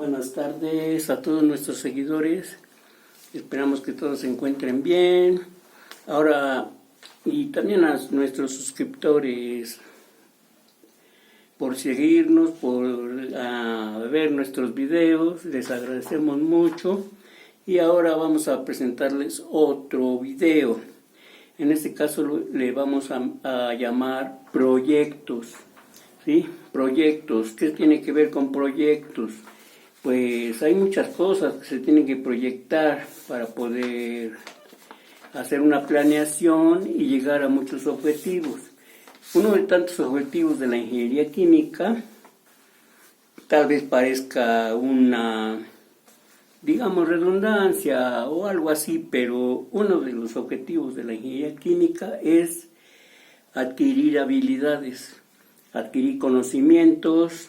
Buenas tardes a todos nuestros seguidores. Esperamos que todos se encuentren bien. Ahora, y también a nuestros suscriptores por seguirnos, por ver nuestros videos. Les agradecemos mucho. Y ahora vamos a presentarles otro video. En este caso le vamos a llamar proyectos. ¿Sí? Proyectos. ¿Qué tiene que ver con proyectos? Pues hay muchas cosas que se tienen que proyectar para poder hacer una planeación y llegar a muchos objetivos. Uno de tantos objetivos de la ingeniería química, tal vez parezca una, digamos, redundancia o algo así, pero uno de los objetivos de la ingeniería química es adquirir habilidades, adquirir conocimientos,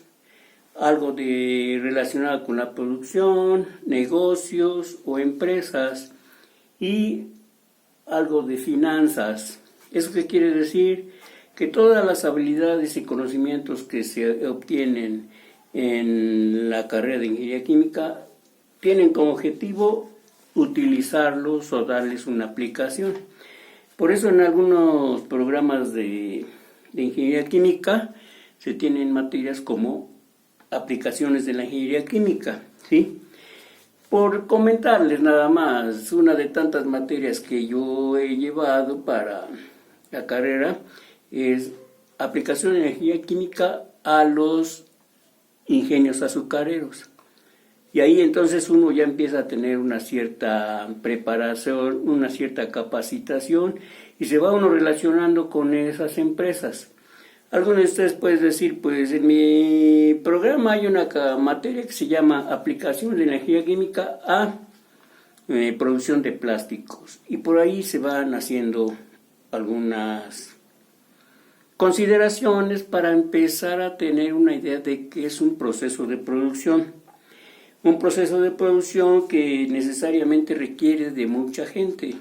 algo relacionado con la producción, negocios o empresas y algo de finanzas. ¿Eso qué quiere decir? Que todas las habilidades y conocimientos que se obtienen en la carrera de ingeniería química tienen como objetivo utilizarlos o darles una aplicación. Por eso en algunos programas de ingeniería química se tienen materias como aplicaciones de la ingeniería química, ¿sí? Por comentarles nada más, una de tantas materias que yo he llevado para la carrera es aplicación de ingeniería química a los ingenios azucareros. Y ahí entonces uno ya empieza a tener una cierta preparación, una cierta capacitación y se va uno relacionando con esas empresas. Algunos de ustedes pueden decir, pues en mi programa hay una materia que se llama Aplicación de Energía Química a Producción de Plásticos. Y por ahí se van haciendo algunas consideraciones para empezar a tener una idea de qué es un proceso de producción. Un proceso de producción que necesariamente requiere de mucha gente.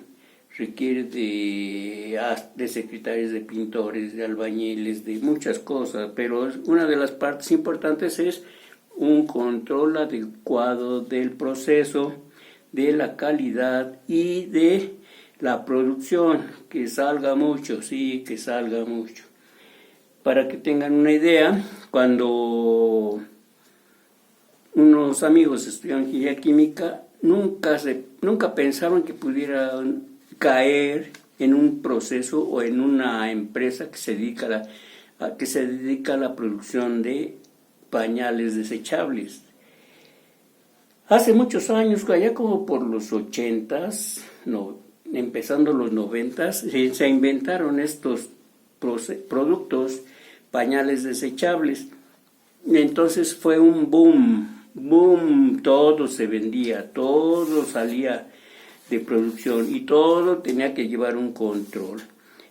Requiere de secretarios, de pintores, de albañiles, de muchas cosas, pero una de las partes importantes es un control adecuado del proceso, de la calidad y de la producción, que salga mucho, sí, que salga mucho. Para que tengan una idea, cuando unos amigos estudiaban ingeniería química, nunca pensaron que pudieran caer en un proceso o en una empresa que se dedica a la producción de pañales desechables. Hace muchos años, allá como por los 80s, empezando los 90s, se inventaron estos productos, pañales desechables. Entonces fue un boom, todo se vendía, todo salía de producción y todo tenía que llevar un control.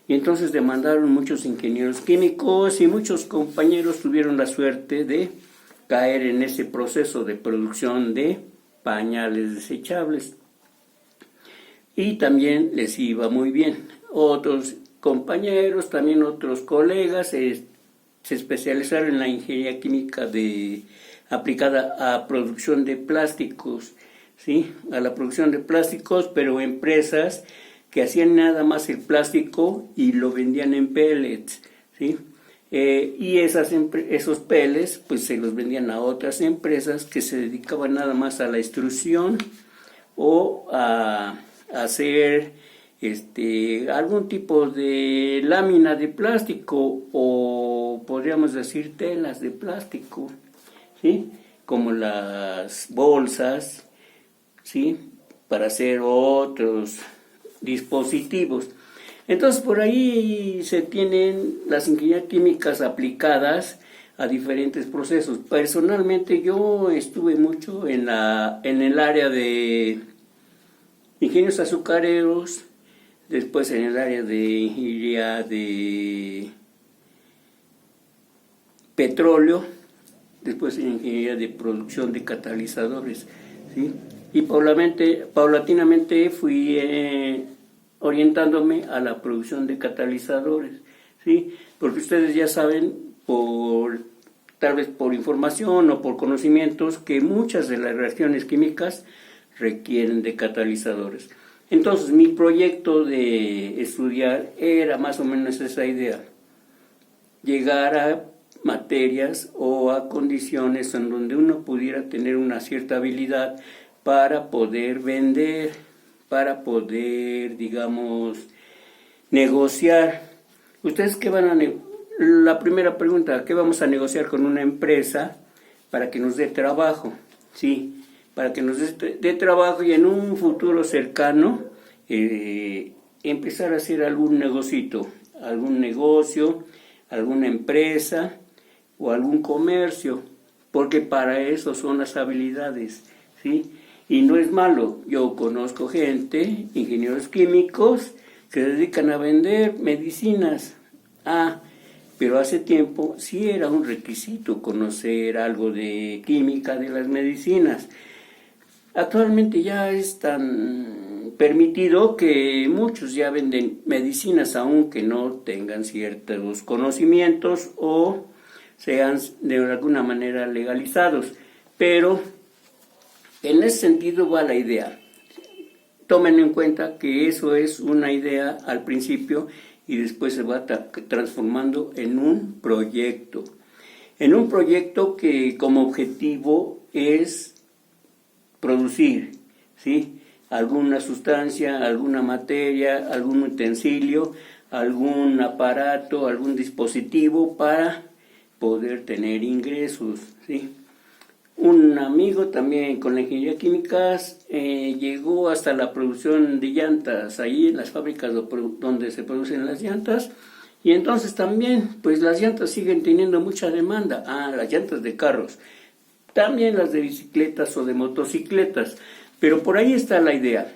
Y entonces demandaron muchos ingenieros químicos y muchos compañeros tuvieron la suerte de caer en ese proceso de producción de pañales desechables. Y también les iba muy bien. Otros compañeros, también otros colegas se especializaron en la ingeniería química aplicada a producción de plásticos. ¿Sí? A la producción de plásticos, pero empresas que hacían nada más el plástico y lo vendían en pellets, ¿sí? Y esos pellets pues se los vendían a otras empresas que se dedicaban nada más a la extrusión o a hacer algún tipo de lámina de plástico o podríamos decir telas de plástico, ¿sí? Como las bolsas, ¿sí? Para hacer otros dispositivos. Entonces por ahí se tienen las ingenierías químicas aplicadas a diferentes procesos. Personalmente yo estuve mucho en el área de ingenios azucareros, después en el área de ingeniería de petróleo, después en ingeniería de producción de catalizadores, ¿sí? Y paulatinamente fui orientándome a la producción de catalizadores, ¿sí? Porque ustedes ya saben, por tal vez por información o por conocimientos, que muchas de las reacciones químicas requieren de catalizadores. Entonces mi proyecto de estudiar era más o menos esa idea, llegar a materias o a condiciones en donde uno pudiera tener una cierta habilidad para poder vender, para poder, digamos, negociar. ¿Ustedes qué van a La primera pregunta, ¿qué vamos a negociar con una empresa para que nos dé trabajo? Sí, para que nos dé trabajo y en un futuro cercano empezar a hacer algún negocio, alguna empresa o algún comercio, porque para eso son las habilidades, ¿sí? Y no es malo, yo conozco gente, ingenieros químicos, que se dedican a vender medicinas. Pero hace tiempo sí era un requisito conocer algo de química de las medicinas. Actualmente ya es tan permitido que muchos ya venden medicinas aunque no tengan ciertos conocimientos o sean de alguna manera legalizados. Pero en ese sentido va la idea. Tomen en cuenta que eso es una idea al principio y después se va transformando en un proyecto. En un proyecto que como objetivo es producir, ¿sí?, alguna sustancia, alguna materia, algún utensilio, algún aparato, algún dispositivo para poder tener ingresos, ¿sí? Un amigo también con la ingeniería química llegó hasta la producción de llantas, ahí en las fábricas donde se producen las llantas, y entonces también, pues las llantas siguen teniendo mucha demanda, las llantas de carros, también las de bicicletas o de motocicletas, pero por ahí está la idea.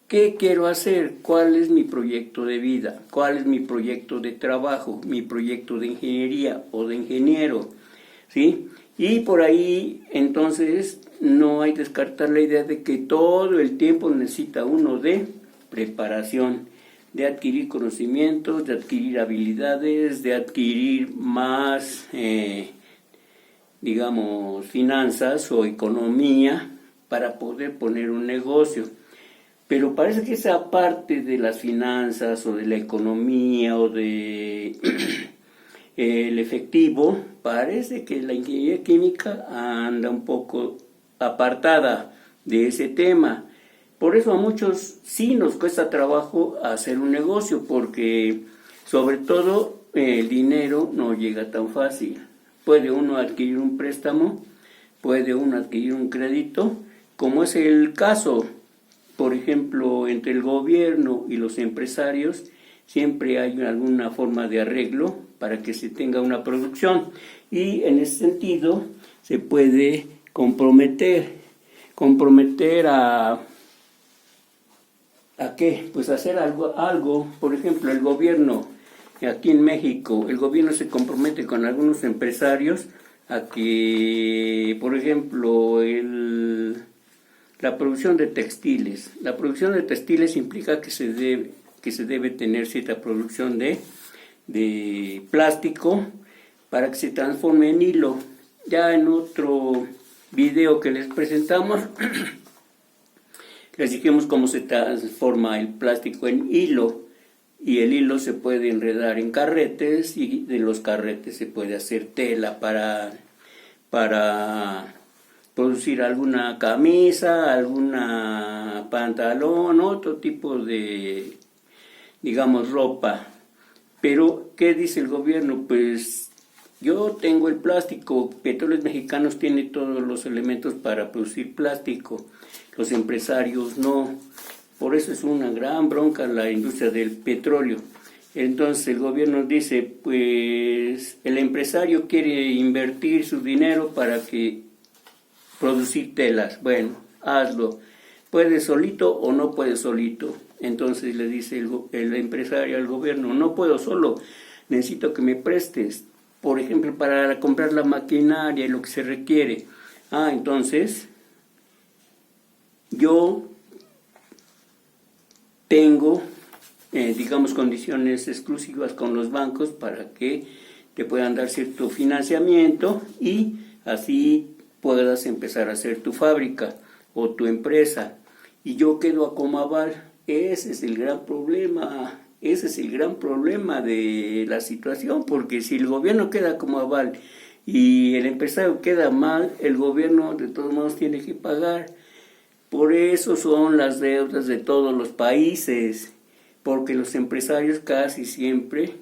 ¿Qué quiero hacer? ¿Cuál es mi proyecto de vida? ¿Cuál es mi proyecto de trabajo? ¿Mi proyecto de ingeniería o de ingeniero? ¿Sí? Y por ahí, entonces, no hay que descartar la idea de que todo el tiempo necesita uno de preparación, de adquirir conocimientos, de adquirir habilidades, de adquirir más, digamos, finanzas o economía para poder poner un negocio. Pero parece que esa parte de las finanzas o de la economía o de el efectivo, parece que la ingeniería química anda un poco apartada de ese tema. Por eso a muchos sí nos cuesta trabajo hacer un negocio, porque sobre todo el dinero no llega tan fácil. Puede uno adquirir un préstamo, puede uno adquirir un crédito, como es el caso, por ejemplo, entre el gobierno y los empresarios. Siempre hay alguna forma de arreglo para que se tenga una producción, y en ese sentido se puede comprometer a qué, pues hacer algo. Por ejemplo, el gobierno aquí en México, el gobierno se compromete con algunos empresarios a que, por ejemplo, la producción de textiles implica que se debe tener cierta producción de plástico para que se transforme en hilo. Ya en otro video que les presentamos les dijimos cómo se transforma el plástico en hilo, y el hilo se puede enredar en carretes, y de los carretes se puede hacer tela para producir alguna camisa, alguna pantalón, otro tipo de, digamos, ropa. Pero, ¿qué dice el gobierno? Pues yo tengo el plástico, Petróleos Mexicanos tiene todos los elementos para producir plástico, los empresarios no. Por eso es una gran bronca la industria del petróleo. Entonces el gobierno dice, pues el empresario quiere invertir su dinero para que producir telas. Bueno, hazlo. ¿Puedes solito o no puedes solito? Entonces le dice el empresario al gobierno, no puedo solo, necesito que me prestes, por ejemplo, para comprar la maquinaria y lo que se requiere. Entonces, yo tengo, digamos, condiciones exclusivas con los bancos para que te puedan dar cierto financiamiento y así puedas empezar a hacer tu fábrica o tu empresa. Y yo quedo a Comaval. Ese es el gran problema. Ese es el gran problema de la situación, porque si el gobierno queda como aval y el empresario queda mal, el gobierno de todos modos tiene que pagar. Por eso son las deudas de todos los países, porque los empresarios casi siempre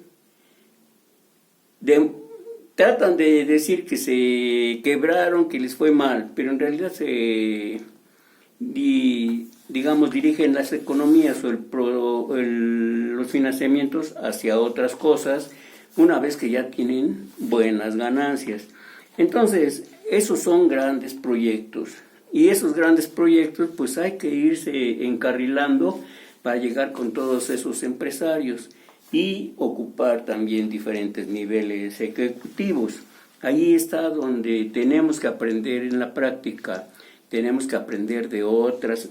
tratan de decir que se quebraron, que les fue mal, pero en realidad dirigen las economías o los financiamientos hacia otras cosas una vez que ya tienen buenas ganancias. Entonces, esos son grandes proyectos y esos grandes proyectos pues hay que irse encarrilando para llegar con todos esos empresarios y ocupar también diferentes niveles ejecutivos. Ahí está donde tenemos que aprender en la práctica. Tenemos que aprender de otras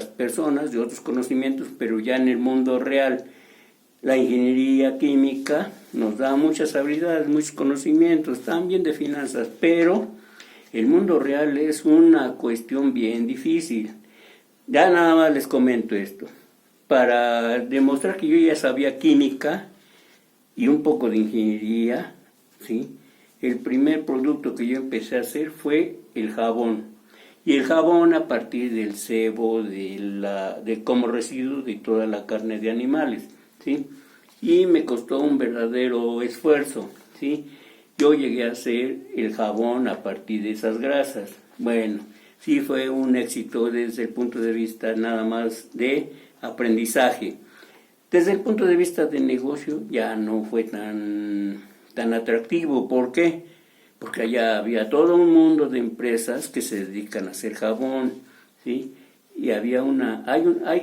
personas, de otros conocimientos, pero ya en el mundo real. La ingeniería química nos da muchas habilidades, muchos conocimientos, también de finanzas, pero el mundo real es una cuestión bien difícil. Ya nada más les comento esto, para demostrar que yo ya sabía química y un poco de ingeniería, ¿sí? El primer producto que yo empecé a hacer fue el jabón. Y el jabón a partir del sebo, como residuo de toda la carne de animales, ¿sí? Y me costó un verdadero esfuerzo, ¿sí? Yo llegué a hacer el jabón a partir de esas grasas. Bueno, sí fue un éxito desde el punto de vista nada más de aprendizaje. Desde el punto de vista de negocio ya no fue tan atractivo. ¿Por qué? Porque allá había todo un mundo de empresas que se dedican a hacer jabón, ¿sí? Y hay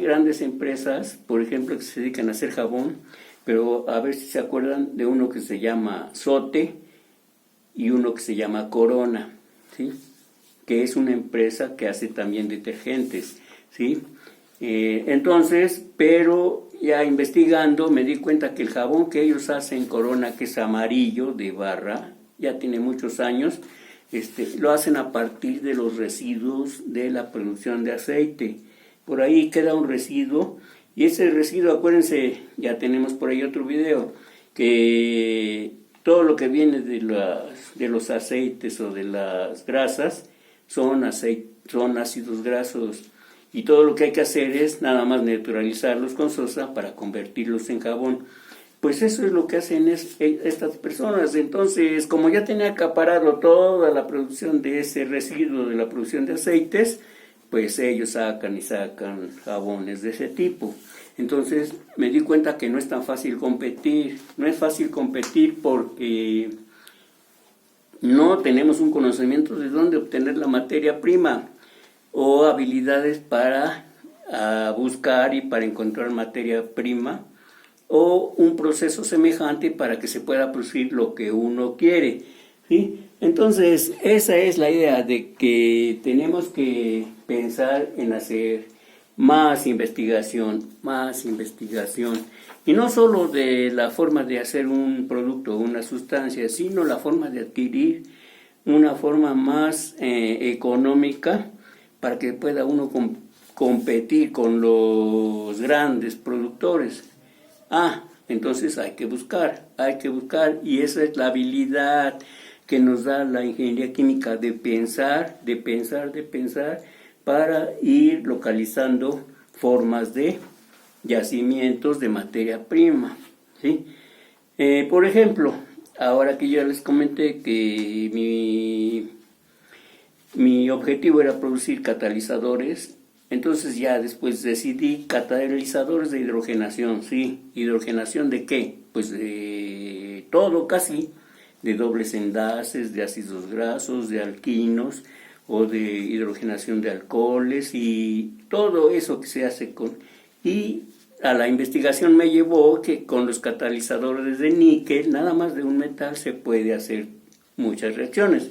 grandes empresas, por ejemplo, que se dedican a hacer jabón, pero a ver si se acuerdan de uno que se llama Sote y uno que se llama Corona, ¿sí? Que es una empresa que hace también detergentes, ¿sí? Entonces, pero ya investigando me di cuenta que el jabón que ellos hacen Corona, que es amarillo de barra, ya tiene muchos años, lo hacen a partir de los residuos de la producción de aceite. Por ahí queda un residuo, y ese residuo, acuérdense, ya tenemos por ahí otro video, que todo lo que viene de los aceites o de las grasas son ácidos grasos, y todo lo que hay que hacer es nada más neutralizarlos con sosa para convertirlos en jabón. Pues eso es lo que hacen estas personas. Entonces, como ya tenía acaparado toda la producción de ese residuo de la producción de aceites, pues ellos sacan jabones de ese tipo. Entonces me di cuenta que no es tan fácil competir. No es fácil competir porque no tenemos un conocimiento de dónde obtener la materia prima o habilidades para buscar y para encontrar materia prima o un proceso semejante para que se pueda producir lo que uno quiere, ¿sí? Entonces, esa es la idea de que tenemos que pensar en hacer más investigación, y no solo de la forma de hacer un producto o una sustancia, sino la forma de adquirir una forma más económica para que pueda uno competir con los grandes productores. Entonces hay que buscar, y esa es la habilidad que nos da la ingeniería química de pensar, para ir localizando formas de yacimientos de materia prima, ¿sí? Por ejemplo, ahora que ya les comenté que mi objetivo era producir catalizadores, entonces ya después decidí catalizadores de hidrogenación, ¿sí? ¿Hidrogenación de qué? Pues de todo casi, de dobles enlaces, de ácidos grasos, de alquinos o de hidrogenación de alcoholes y todo eso que se hace Y a la investigación me llevó que con los catalizadores de níquel, nada más de un metal, se puede hacer muchas reacciones.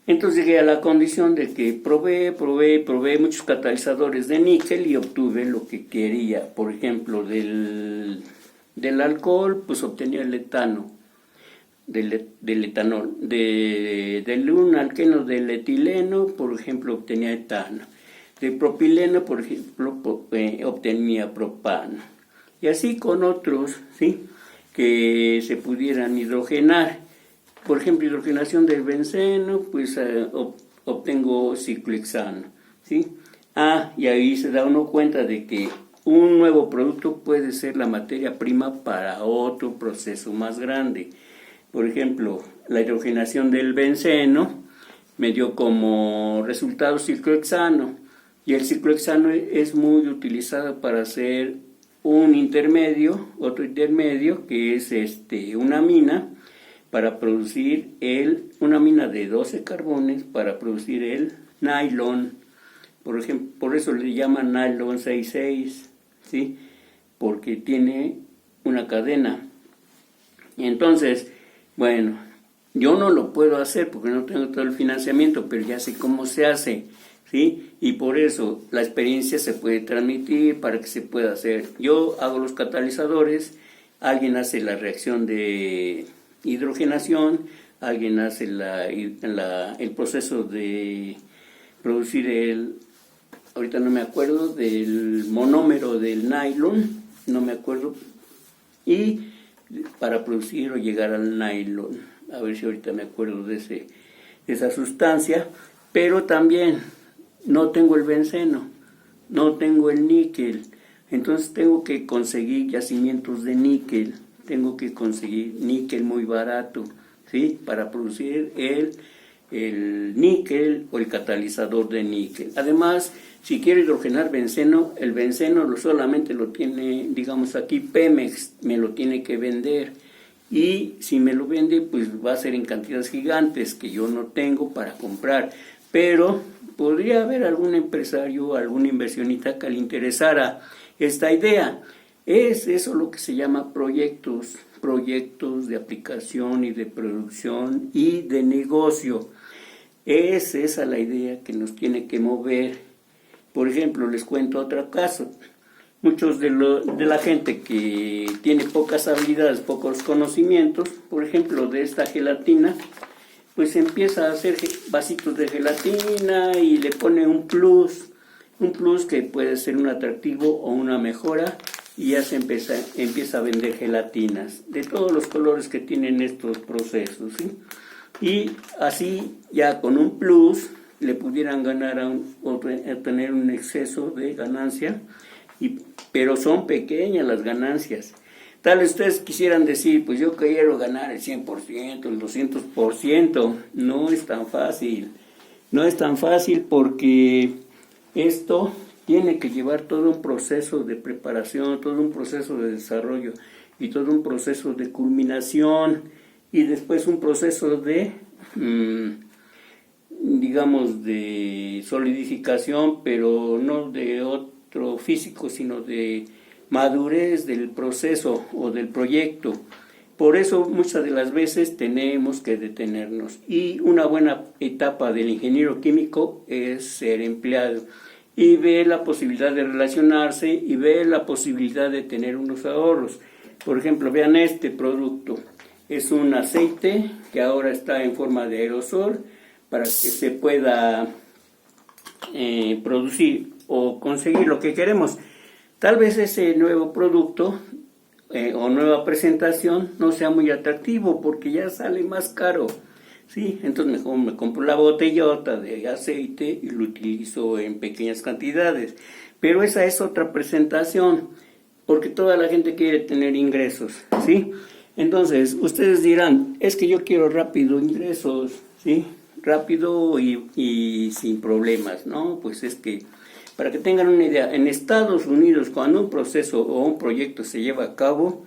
Entonces llegué a la condición de que probé muchos catalizadores de níquel y obtuve lo que quería. Por ejemplo, del del alcohol, pues obtenía el etano, del etanol. Del un alqueno del etileno, por ejemplo, obtenía etano. De propileno, por ejemplo, obtenía propano. Y así con otros, ¿sí?, que se pudieran hidrogenar. Por ejemplo, hidrogenación del benceno, pues obtengo ciclohexano, ¿sí? Y ahí se da uno cuenta de que un nuevo producto puede ser la materia prima para otro proceso más grande. Por ejemplo, la hidrogenación del benceno me dio como resultado ciclohexano, y el ciclohexano es muy utilizado para hacer un intermedio, otro intermedio, que es una amina, para producir una amina de 12 carbones, para producir el nylon. Por ejemplo, por eso le llaman nylon 66, ¿sí?, porque tiene una cadena. Y entonces, bueno, yo no lo puedo hacer porque no tengo todo el financiamiento, pero ya sé cómo se hace, ¿sí? Y por eso la experiencia se puede transmitir para que se pueda hacer. Yo hago los catalizadores, alguien hace la reacción de hidrogenación, alguien hace el proceso de producir ahorita no me acuerdo, del monómero del nylon, no me acuerdo, y para producir o llegar al nylon, a ver si ahorita me acuerdo de esa sustancia, pero también no tengo el benceno, no tengo el níquel, entonces tengo que conseguir yacimientos de níquel, tengo que conseguir níquel muy barato, ¿sí?, para producir el níquel o el catalizador de níquel. Además, si quiero hidrogenar benceno, el benceno solamente lo tiene, digamos aquí, Pemex, me lo tiene que vender. Y si me lo vende, pues va a ser en cantidades gigantes que yo no tengo para comprar. Pero podría haber algún empresario, algún inversionista que le interesara esta idea. Es eso lo que se llama proyectos de aplicación y de producción y de negocio. Es esa la idea que nos tiene que mover. Por ejemplo, les cuento otro caso. Muchos de la gente que tiene pocas habilidades, pocos conocimientos, por ejemplo, de esta gelatina, pues empieza a hacer vasitos de gelatina y le pone un plus que puede ser un atractivo o una mejora, y ya se empieza a vender gelatinas de todos los colores que tienen estos procesos, ¿sí? Y así ya con un plus le pudieran ganar o tener un exceso de ganancia, pero son pequeñas las ganancias. Tal vez ustedes quisieran decir, pues yo quiero ganar el 100%, el 200%, no es tan fácil porque esto tiene que llevar todo un proceso de preparación, todo un proceso de desarrollo y todo un proceso de culminación, y después un proceso de, digamos, de solidificación, pero no de otro físico, sino de madurez del proceso o del proyecto. Por eso muchas de las veces tenemos que detenernos, y una buena etapa del ingeniero químico es ser empleado y ver la posibilidad de relacionarse y ver la posibilidad de tener unos ahorros. Por ejemplo, vean este producto. Es un aceite que ahora está en forma de aerosol para que se pueda producir o conseguir lo que queremos. Tal vez ese nuevo producto o nueva presentación no sea muy atractivo porque ya sale más caro, ¿sí? Entonces mejor me compro la botellota de aceite y lo utilizo en pequeñas cantidades. Pero esa es otra presentación, porque toda la gente quiere tener ingresos, ¿sí? Entonces, ustedes dirán, es que yo quiero rápido ingresos, ¿sí? Rápido y sin problemas, ¿no? Pues es que, para que tengan una idea, en Estados Unidos, cuando un proceso o un proyecto se lleva a cabo,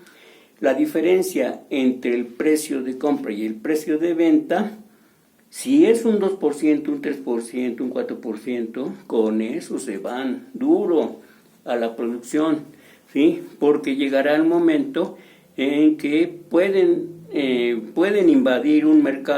la diferencia entre el precio de compra y el precio de venta, si es un 2%, un 3%, un 4%, con eso se van duro a la producción, ¿sí? Porque llegará el momento en que pueden invadir un mercado